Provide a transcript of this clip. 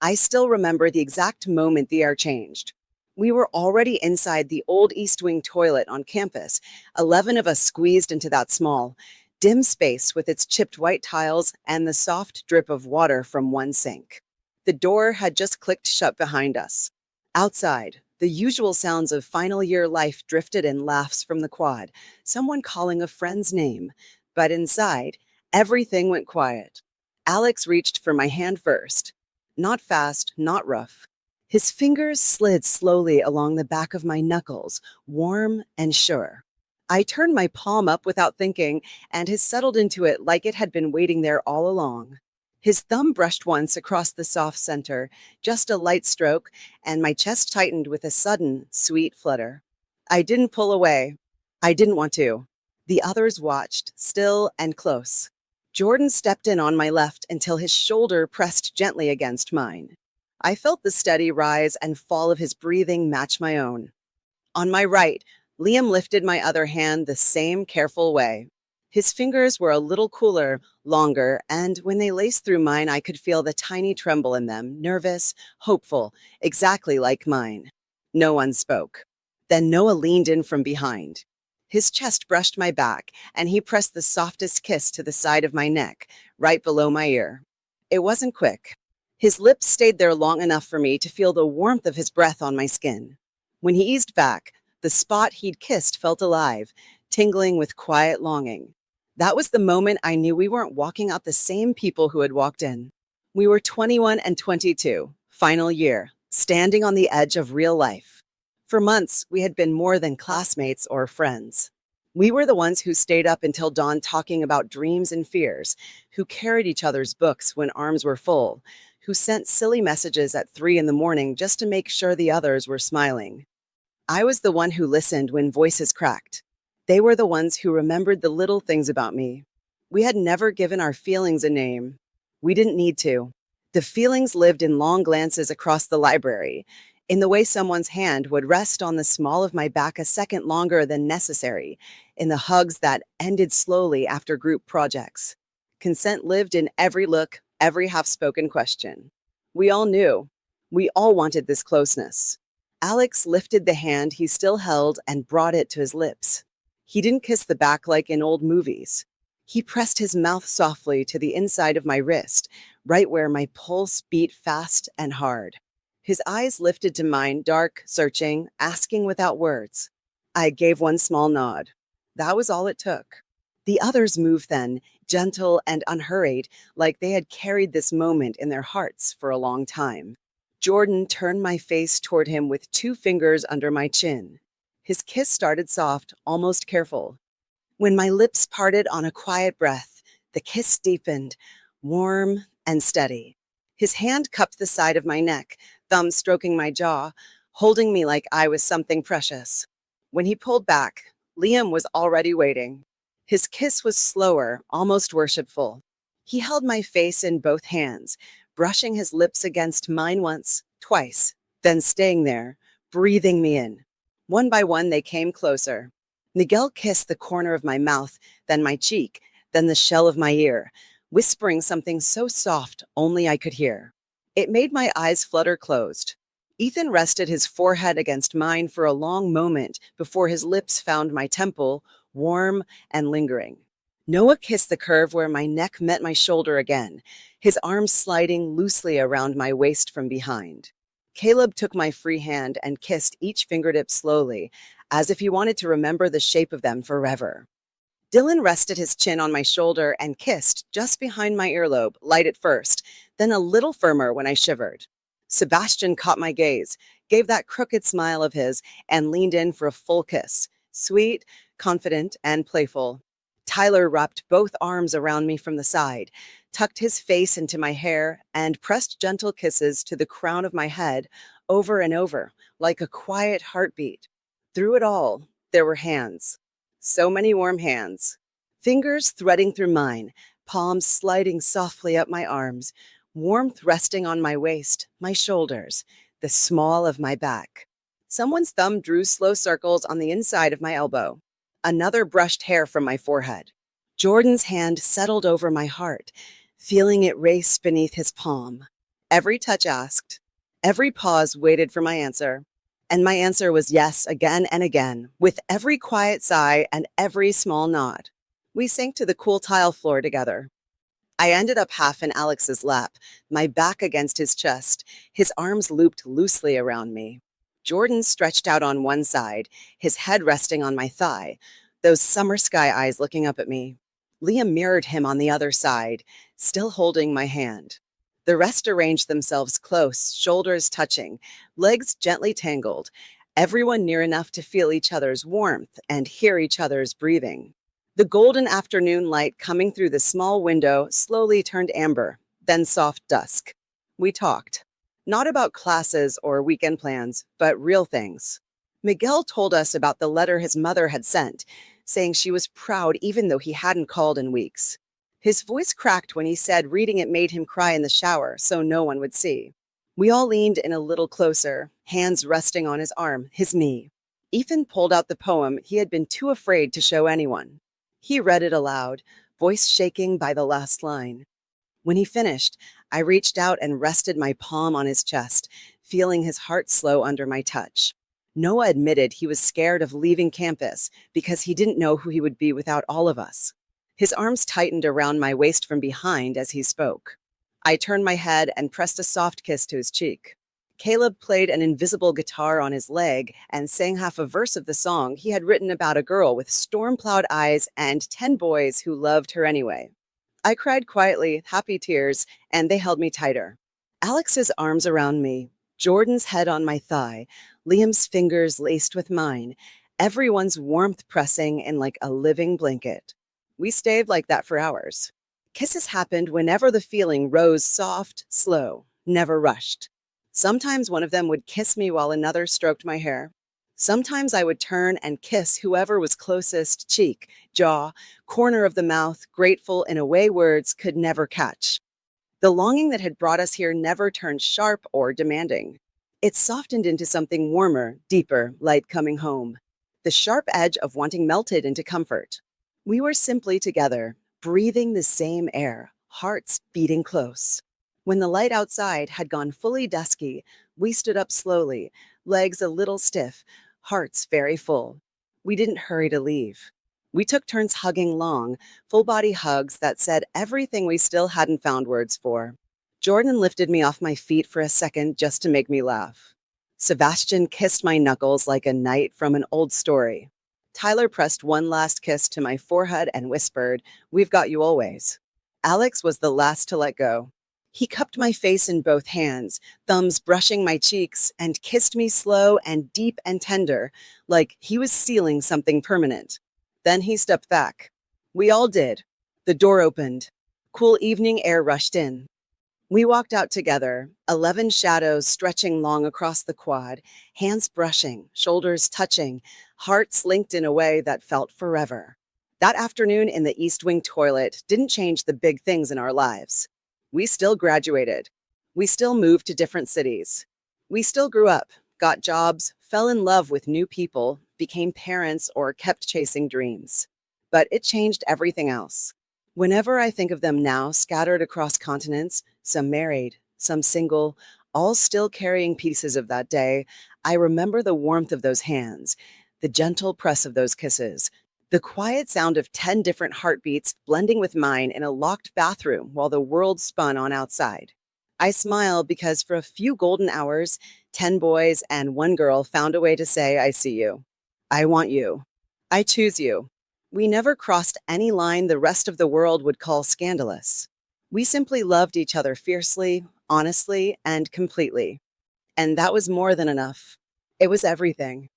I still remember the exact moment the air changed. We were already inside the old East Wing toilet on campus, 11 of us squeezed into that small, dim space with its chipped white tiles and the soft drip of water from one sink. The door had just clicked shut behind us. Outside, the usual sounds of final year life drifted in laughs from the quad, someone calling a friend's name. But inside, everything went quiet. Alex reached for my hand first. Not fast, not rough. His fingers slid slowly along the back of my knuckles, warm and sure. I turned my palm up without thinking, and he settled into it like it had been waiting there all along. His thumb brushed once across the soft center, just a light stroke, and my chest tightened with a sudden, sweet flutter. I didn't pull away. I didn't want to. The others watched, still and close. Jordan stepped in on my left until his shoulder pressed gently against mine. I felt the steady rise and fall of his breathing match my own. On my right, Liam lifted my other hand the same careful way. His fingers were a little cooler, longer, and when they laced through mine, I could feel the tiny tremble in them, nervous, hopeful, exactly like mine. No one spoke. Then Noah leaned in from behind. His chest brushed my back, and he pressed the softest kiss to the side of my neck, right below my ear. It wasn't quick. His lips stayed there long enough for me to feel the warmth of his breath on my skin. When he eased back, the spot he'd kissed felt alive, tingling with quiet longing. That was the moment I knew we weren't walking out the same people who had walked in. We were 21 and 22, final year, standing on the edge of real life. For months, we had been more than classmates or friends. We were the ones who stayed up until dawn talking about dreams and fears, who carried each other's books when arms were full, who sent silly messages at 3 a.m. just to make sure the others were smiling. I was the one who listened when voices cracked. They were the ones who remembered the little things about me. We had never given our feelings a name. We didn't need to. The feelings lived in long glances across the library, in the way someone's hand would rest on the small of my back a second longer than necessary, in the hugs that ended slowly after group projects. Consent lived in every look, every half-spoken question. We all knew. We all wanted this closeness. Alex lifted the hand he still held and brought it to his lips. He didn't kiss the back like in old movies. He pressed his mouth softly to the inside of my wrist, right where my pulse beat fast and hard. His eyes lifted to mine, dark, searching, asking without words. I gave one small nod. That was all it took. The others moved then, gentle and unhurried, like they had carried this moment in their hearts for a long time. Jordan turned my face toward him with 2 fingers under my chin. His kiss started soft, almost careful. When my lips parted on a quiet breath, the kiss deepened, warm and steady. His hand cupped the side of my neck, thumb stroking my jaw, holding me like I was something precious. When he pulled back, Liam was already waiting. His kiss was slower, almost worshipful. He held my face in both hands, brushing his lips against mine once, twice, then staying there, breathing me in. One by one, they came closer. Miguel kissed the corner of my mouth, then my cheek, then the shell of my ear, whispering something so soft only I could hear. It made my eyes flutter closed. Ethan rested his forehead against mine for a long moment before his lips found my temple, warm and lingering. Noah kissed the curve where my neck met my shoulder again, his arms sliding loosely around my waist from behind. Caleb took my free hand and kissed each fingertip slowly, as if he wanted to remember the shape of them forever. Dylan rested his chin on my shoulder and kissed just behind my earlobe, light at first, then a little firmer when I shivered. Sebastian caught my gaze, gave that crooked smile of his, and leaned in for a full kiss, sweet, confident, and playful. Tyler wrapped both arms around me from the side, tucked his face into my hair, and pressed gentle kisses to the crown of my head over and over, like a quiet heartbeat. Through it all, there were hands. So many warm hands. Fingers threading through mine, palms sliding softly up my arms, warmth resting on my waist, my shoulders, the small of my back. Someone's thumb drew slow circles on the inside of my elbow. Another brushed hair from my forehead. Jordan's hand settled over my heart, feeling it race beneath his palm. Every touch asked. Every pause waited for my answer. And my answer was yes again and again, with every quiet sigh and every small nod. We sank to the cool tile floor together. I ended up half in Alex's lap, my back against his chest, his arms looped loosely around me. Jordan stretched out on one side, his head resting on my thigh, those summer sky eyes looking up at me. Liam mirrored him on the other side, still holding my hand. The rest arranged themselves close, shoulders touching, legs gently tangled, everyone near enough to feel each other's warmth and hear each other's breathing. The golden afternoon light coming through the small window slowly turned amber, then soft dusk. We talked. Not about classes or weekend plans, but real things. Miguel told us about the letter his mother had sent, saying she was proud even though he hadn't called in weeks. His voice cracked when he said reading it made him cry in the shower so no one would see. We all leaned in a little closer, hands resting on his arm, his knee. Ethan pulled out the poem he had been too afraid to show anyone. He read it aloud, voice shaking by the last line. When he finished, I reached out and rested my palm on his chest, feeling his heart slow under my touch. Noah admitted he was scared of leaving campus because he didn't know who he would be without all of us. His arms tightened around my waist from behind as he spoke. I turned my head and pressed a soft kiss to his cheek. Caleb played an invisible guitar on his leg and sang half a verse of the song he had written about a girl with storm-plowed eyes and 10 boys who loved her anyway. I cried quietly, happy tears, and they held me tighter. Alex's arms around me, Jordan's head on my thigh, Liam's fingers laced with mine, everyone's warmth pressing in like a living blanket. We stayed like that for hours. Kisses happened whenever the feeling rose soft, slow, never rushed. Sometimes one of them would kiss me while another stroked my hair. Sometimes I would turn and kiss whoever was closest, cheek, jaw, corner of the mouth, grateful in a way words could never catch. The longing that had brought us here never turned sharp or demanding. It softened into something warmer, deeper, like coming home. The sharp edge of wanting melted into comfort. We were simply together, breathing the same air, hearts beating close. When the light outside had gone fully dusky, we stood up slowly, legs a little stiff, hearts very full. We didn't hurry to leave. We took turns hugging long, full-body hugs that said everything we still hadn't found words for. Jordan lifted me off my feet for a second just to make me laugh. Sebastian kissed my knuckles like a knight from an old story. Tyler pressed one last kiss to my forehead and whispered, "We've got you always." Alex was the last to let go. He cupped my face in both hands, thumbs brushing my cheeks, and kissed me slow and deep and tender, like he was sealing something permanent. Then he stepped back. We all did. The door opened. Cool evening air rushed in. We walked out together, 11 shadows stretching long across the quad, hands brushing, shoulders touching, hearts linked in a way that felt forever. That afternoon in the East Wing toilet didn't change the big things in our lives. We still graduated. We still moved to different cities. We still grew up, got jobs, fell in love with new people, became parents, or kept chasing dreams. But it changed everything else. Whenever I think of them now, scattered across continents, some married, some single, all still carrying pieces of that day, I remember the warmth of those hands, the gentle press of those kisses, the quiet sound of 10 different heartbeats blending with mine in a locked bathroom while the world spun on outside. I smile because for a few golden hours, 10 boys and one girl found a way to say, "I see you. I want you. I choose you." We never crossed any line the rest of the world would call scandalous. We simply loved each other fiercely, honestly, and completely. And that was more than enough. It was everything.